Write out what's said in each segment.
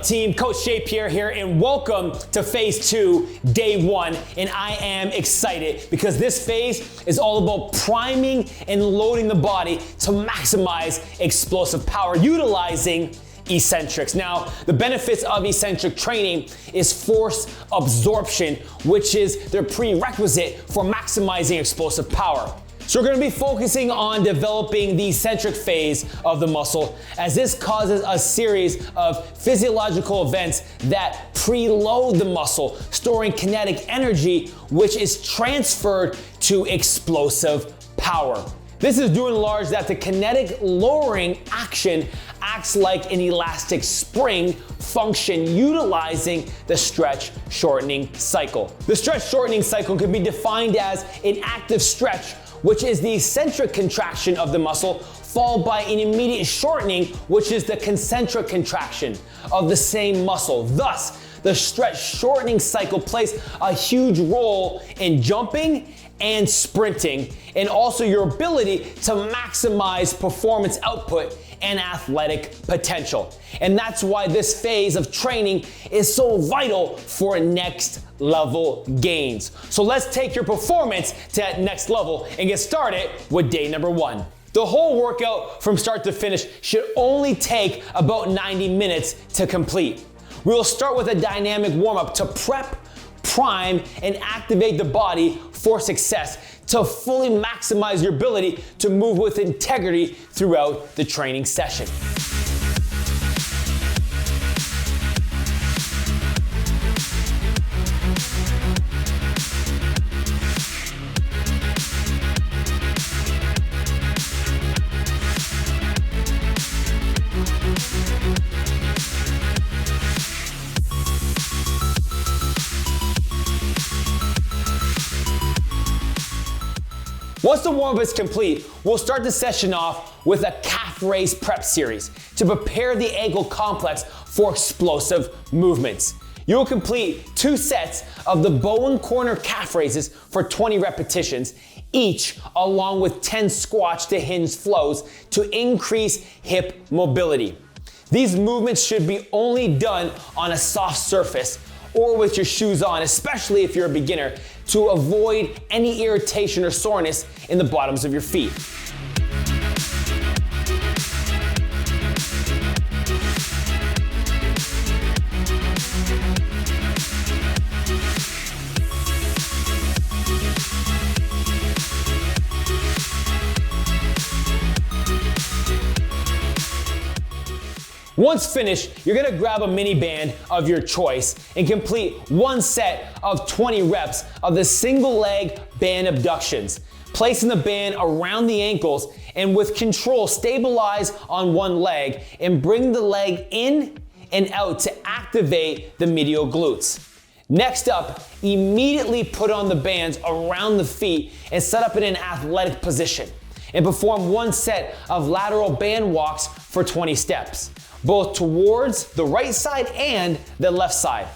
up, team? Coach Shea, Pierre here, and welcome to phase 2, day 1. And I am excited because this phase is all about priming and loading the body to maximize explosive power, utilizing eccentrics. Now, the benefits of eccentric training is force absorption, which is the prerequisite for maximizing explosive power. So we're going to be focusing on developing the eccentric phase of the muscle, as this causes a series of physiological events that preload the muscle, storing kinetic energy, which is transferred to explosive power. This is due in large that the kinetic lowering action acts like an elastic spring function utilizing the stretch shortening cycle. The stretch shortening cycle can be defined as an active stretch, which is the eccentric contraction of the muscle, followed by an immediate shortening, which is the concentric contraction of the same muscle. Thus, the stretch shortening cycle plays a huge role in jumping and sprinting, and also your ability to maximize performance output and athletic potential. And that's why this phase of training is so vital for next level gains. So let's take your performance to that next level and get started with day number 1. The whole workout from start to finish should only take about 90 minutes to complete. We will start with a dynamic warm-up to prep, prime, and activate the body for success to fully maximize your ability to move with integrity throughout the training session. Once the warm-up is complete, we'll start the session off with a calf raise prep series to prepare the ankle complex for explosive movements. You will complete 2 sets of the bow and corner calf raises for 20 repetitions, each along with 10 squats to hinge flows to increase hip mobility. These movements should be only done on a soft surface or with your shoes on, especially if you're a beginner, to avoid any irritation or soreness in the bottoms of your feet. Once finished, you're gonna grab a mini band of your choice and complete 1 set of 20 reps of the single leg band abductions, placing the band around the ankles and with control stabilize on one leg and bring the leg in and out to activate the medial glutes. Next up, immediately put on the bands around the feet and set up in an athletic position and perform 1 set of lateral band walks for 20 steps, both towards the right side and the left side.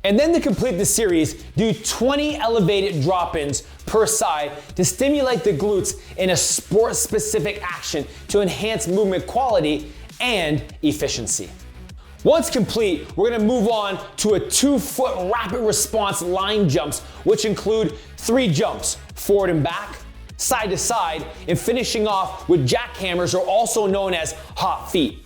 And then to complete the series, do 20 elevated drop-ins per side to stimulate the glutes in a sport-specific action to enhance movement quality and efficiency. Once complete, we're gonna move on to a 2-foot rapid response line jumps, which include 3 jumps, forward and back, side to side, and finishing off with jackhammers, or also known as hot feet.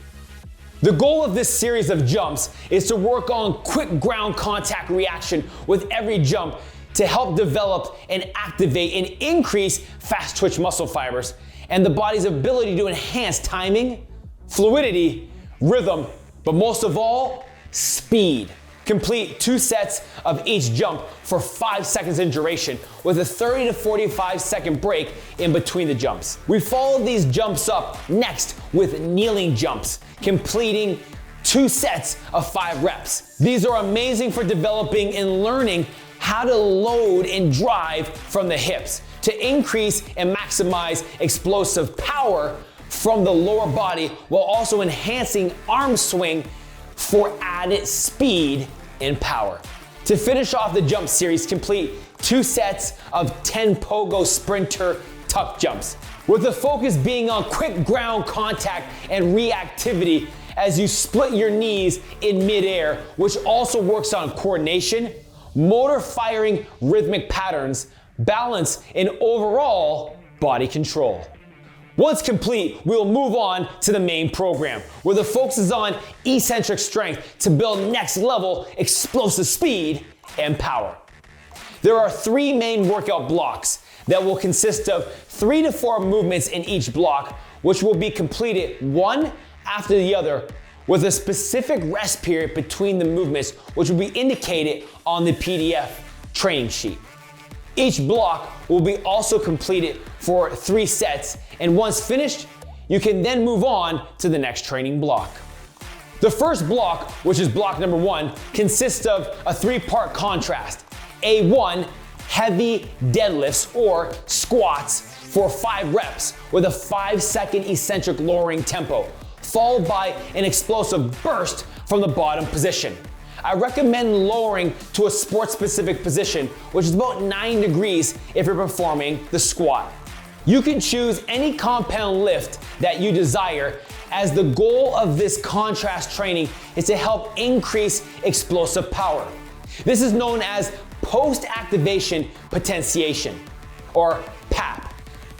The goal of this series of jumps is to work on quick ground contact reaction with every jump to help develop and activate and increase fast twitch muscle fibers and the body's ability to enhance timing, fluidity, rhythm, but most of all, speed. Complete 2 sets of each jump for 5 seconds in duration with a 30 to 45 second break in between the jumps. We follow these jumps up next with kneeling jumps, completing 2 sets of 5 reps. These are amazing for developing and learning how to load and drive from the hips to increase and maximize explosive power from the lower body while also enhancing arm swing for added speed and power. To finish off the jump series, complete 2 sets of 10 Pogo sprinter tuck jumps, with the focus being on quick ground contact and reactivity as you split your knees in midair, which also works on coordination, motor firing rhythmic patterns, balance, and overall body control. Once complete, we'll move on to the main program, where the focus is on eccentric strength to build next level explosive speed and power. There are 3 main workout blocks that will consist of 3 to 4 movements in each block, which will be completed one after the other with a specific rest period between the movements, which will be indicated on the PDF training sheet. Each block will be also completed for 3 sets, and once finished, you can then move on to the next training block. The first block, which is block number 1, consists of a 3-part contrast. A1, heavy deadlifts or squats for 5 reps with a 5-second eccentric lowering tempo, followed by an explosive burst from the bottom position. I recommend lowering to a sport-specific position, which is about 9 degrees if you're performing the squat. You can choose any compound lift that you desire, as the goal of this contrast training is to help increase explosive power. This is known as post-activation potentiation, or PAP.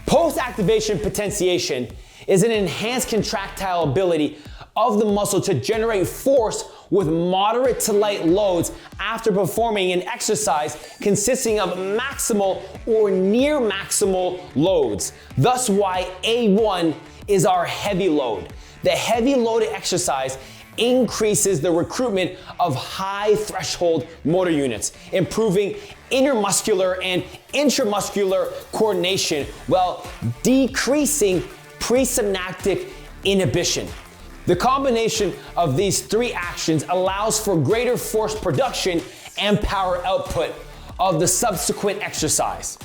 Post-activation potentiation is an enhanced contractile ability of the muscle to generate force with moderate to light loads after performing an exercise consisting of maximal or near maximal loads. Thus why A1 is our heavy load. The heavy loaded exercise increases the recruitment of high threshold motor units, improving intermuscular and intramuscular coordination while decreasing presynaptic inhibition. The combination of these 3 actions allows for greater force production and power output of the subsequent exercise.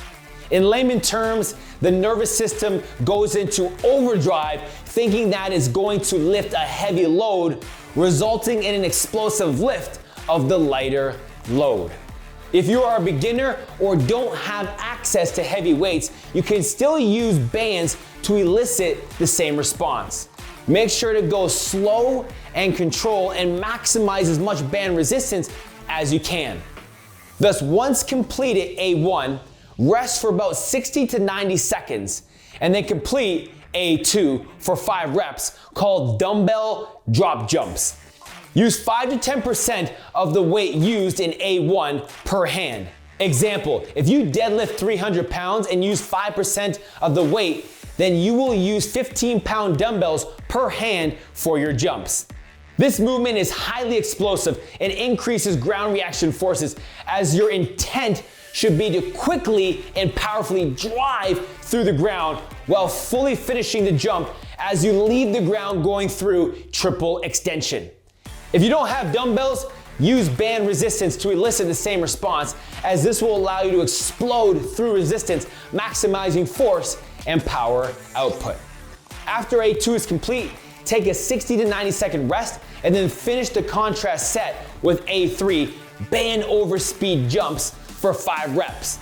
In layman terms, the nervous system goes into overdrive thinking that it's going to lift a heavy load, resulting in an explosive lift of the lighter load. If you are a beginner or don't have access to heavy weights, you can still use bands to elicit the same response. Make sure to go slow and control and maximize as much band resistance as you can. Thus, once completed A1, rest for about 60 to 90 seconds, and then complete A2 for 5 reps called dumbbell drop jumps. Use 5 to 10% of the weight used in A1 per hand. Example, if you deadlift 300 pounds and use 5% of the weight, then you will use 15-pound dumbbells per hand for your jumps. This movement is highly explosive and increases ground reaction forces, as your intent should be to quickly and powerfully drive through the ground while fully finishing the jump as you leave the ground going through triple extension. If you don't have dumbbells, use band resistance to elicit the same response, as this will allow you to explode through resistance, maximizing force and power output. After A2 is complete, take a 60 to 90 second rest and then finish the contrast set with A3 band over speed jumps for 5 reps.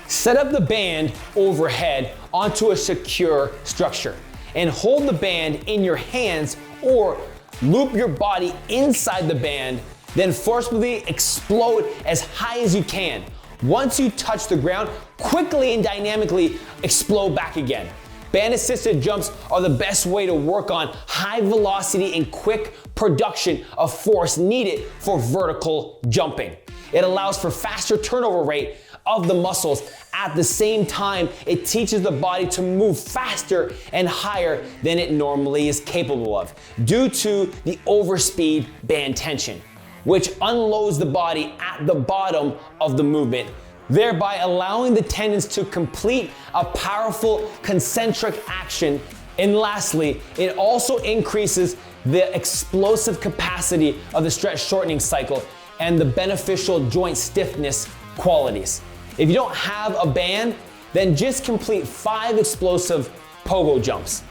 Set up the band overhead onto a secure structure and hold the band in your hands or loop your body inside the band, then forcefully explode as high as you can. Once you touch the ground, quickly and dynamically explode back again. Band-assisted jumps are the best way to work on high velocity and quick production of force needed for vertical jumping. It allows for faster turnover rate of the muscles. At the same time, it teaches the body to move faster and higher than it normally is capable of due to the overspeed band tension, which unloads the body at the bottom of the movement, thereby allowing the tendons to complete a powerful concentric action. And lastly, it also increases the explosive capacity of the stretch shortening cycle and the beneficial joint stiffness qualities. If you don't have a band, then just complete 5 explosive pogo jumps.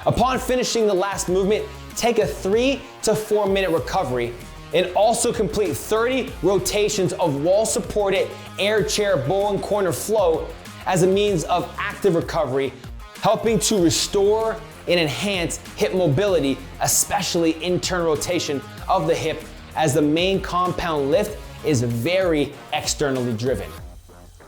Upon finishing the last movement, take a 3 to 4 minute recovery and also complete 30 rotations of wall-supported air chair bow and corner flow as a means of active recovery, helping to restore and enhance hip mobility, especially internal rotation of the hip, as the main compound lift is very externally driven.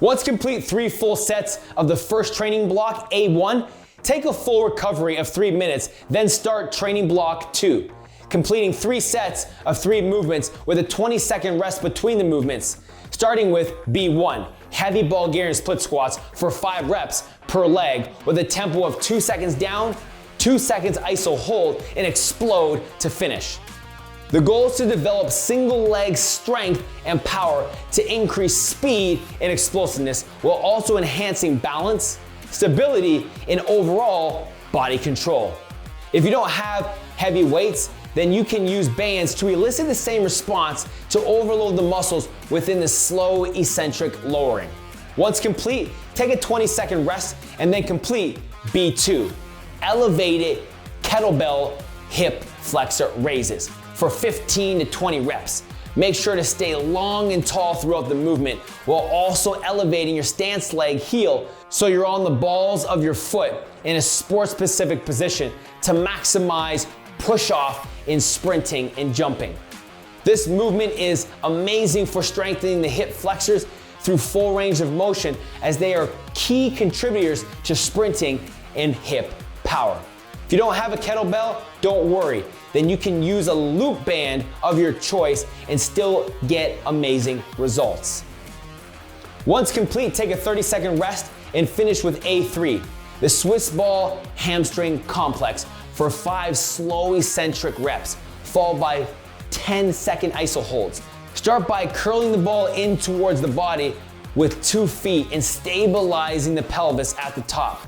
Once complete 3 full sets of the first training block, A1, take a full recovery of 3 minutes, then start training block 2, completing 3 sets of 3 movements with a 20-second rest between the movements, starting with B1, heavy Bulgarian split squats for 5 reps per leg with a tempo of 2 seconds down, 2 seconds iso hold, and explode to finish. The goal is to develop single leg strength and power to increase speed and explosiveness while also enhancing balance, stability, and overall body control. If you don't have heavy weights, then you can use bands to elicit the same response to overload the muscles within the slow eccentric lowering. Once complete, take a 20-second rest and then complete B2, elevated kettlebell hip flexor raises for 15 to 20 reps. Make sure to stay long and tall throughout the movement while also elevating your stance leg heel so you're on the balls of your foot in a sport-specific position to maximize push-off in sprinting and jumping. This movement is amazing for strengthening the hip flexors through full range of motion, as they are key contributors to sprinting and hip power. If you don't have a kettlebell, don't worry. Then you can use a loop band of your choice and still get amazing results. Once complete, take a 30-second rest and finish with A3, the Swiss ball hamstring complex for 5 slow eccentric reps, followed by 10-second iso holds. Start by curling the ball in towards the body with 2 feet and stabilizing the pelvis at the top.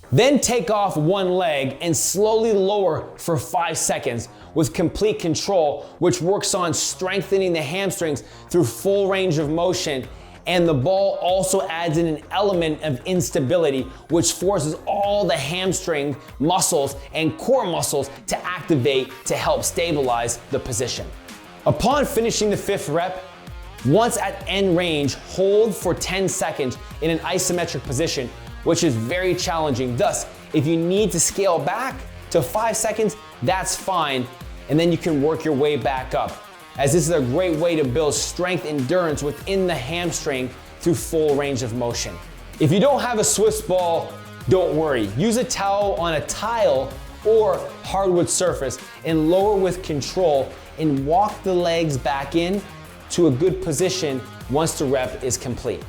Then take off one leg and slowly lower for 5 seconds with complete control, which works on strengthening the hamstrings through full range of motion. And the ball also adds in an element of instability, which forces all the hamstring muscles and core muscles to activate to help stabilize the position. Upon finishing the 5th rep, once at end range, hold for 10 seconds in an isometric position, which is very challenging. Thus, if you need to scale back to 5 seconds, that's fine, and then you can work your way back up, as this is a great way to build strength endurance within the hamstring through full range of motion. If you don't have a Swiss ball, don't worry. Use a towel on a tile or hardwood surface and lower with control and walk the legs back in to a good position once the rep is complete.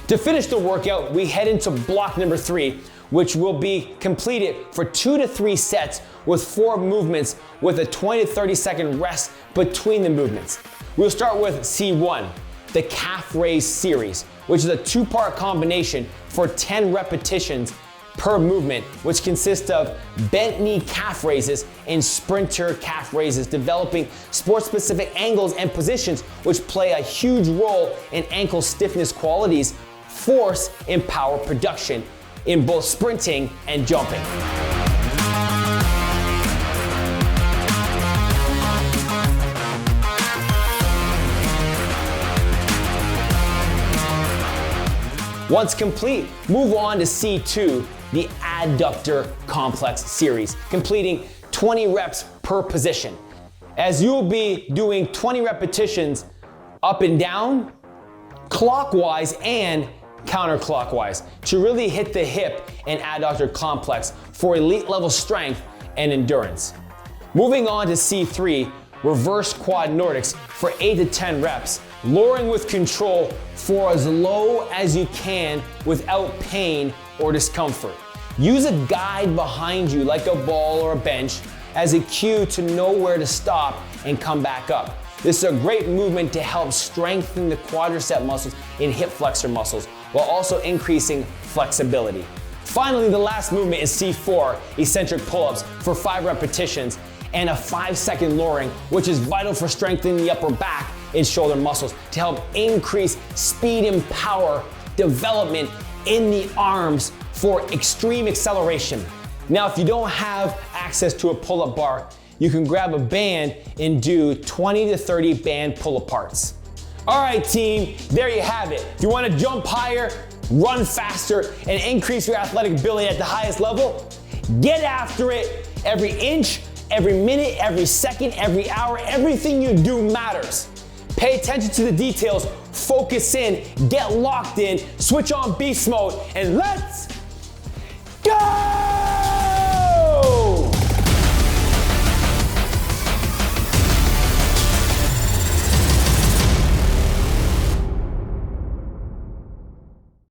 To finish the workout, we head into block number 3, which will be completed for 2 to 3 sets with 4 movements with a 20 to 30 second rest between the movements. We'll start with C1, the calf raise series, which is a 2-part combination for 10 repetitions per movement, which consists of bent knee calf raises and sprinter calf raises, developing sport-specific angles and positions which play a huge role in ankle stiffness qualities, force, and power production in both sprinting and jumping. Once complete, move on to C2, the Adductor complex series, completing 20 reps per position. As you'll be doing 20 repetitions up and down, clockwise and counterclockwise to really hit the hip and adductor complex for elite level strength and endurance. Moving on to C3, reverse quad Nordics for 8 to 10 reps, lowering with control for as low as you can without pain or discomfort. Use a guide behind you like a ball or a bench as a cue to know where to stop and come back up. This is a great movement to help strengthen the quadricep muscles and hip flexor muscles while also increasing flexibility. Finally, the last movement is C4, eccentric pull-ups for 5 repetitions and a 5-second lowering, which is vital for strengthening the upper back and shoulder muscles to help increase speed and power development in the arms for extreme acceleration. Now, if you don't have access to a pull-up bar, you can grab a band and do 20 to 30 band pull-aparts. All right, team, there you have it. If you want to jump higher, run faster, and increase your athletic ability at the highest level? Get after it. Every inch, every minute, every second, every hour, everything you do matters. Pay attention to the details, focus in, get locked in, switch on beast mode, and let's